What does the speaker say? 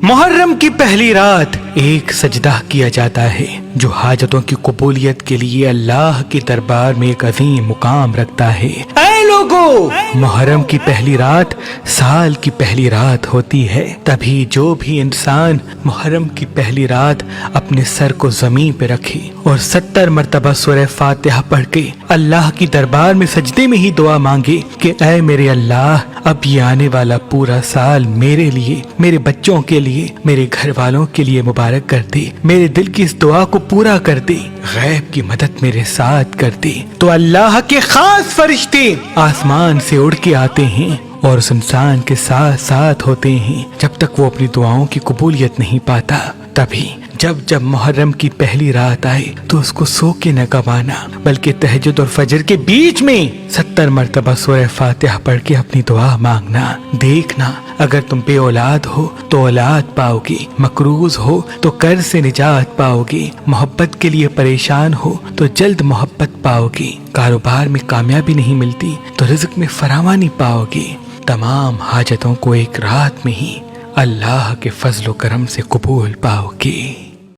محرم کی پہلی رات ایک سجدہ کیا جاتا ہے جو حاجتوں کی قبولیت کے لیے اللہ کے دربار میں ایک عظیم مقام رکھتا ہے۔ اے لوگو، محرم کی پہلی رات سال کی پہلی رات ہوتی ہے، تبھی جو بھی انسان محرم کی پہلی رات اپنے سر کو زمین پہ رکھے اور 70 مرتبہ سورہ فاتحہ پڑھ کے اللہ کی دربار میں سجدے میں ہی دعا مانگے کہ اے میرے اللہ، اب یہ آنے والا پورا سال میرے لیے، میرے بچوں کے لیے، میرے گھر والوں کے لیے مبارک کر دے، میرے دل کی اس دعا کو پورا کر دے، غیب کی مدد میرے ساتھ کر دے، تو اللہ کے خاص فرشتے آسمان سے اڑ کے آتے ہیں اور اس انسان کے ساتھ ساتھ ہوتے ہیں جب تک وہ اپنی دعاؤں کی قبولیت نہیں پاتا۔ تبھی جب محرم کی پہلی رات آئے تو اس کو سو کے نہ گوانا، بلکہ تہجد اور فجر کے بیچ میں 70 مرتبہ سورہ فاتحہ پڑھ کے اپنی دعا مانگنا۔ دیکھنا، اگر تم بے اولاد ہو تو اولاد پاؤ گے، مقروض ہو تو قرض سے نجات پاؤ گے، محبت کے لیے پریشان ہو تو جلد محبت پاؤ گے، کاروبار میں کامیابی نہیں ملتی تو رزق میں فراوانی پاؤ گے، تمام حاجتوں کو ایک رات میں ہی اللہ کے فضل و کرم سے قبول پاؤ گے۔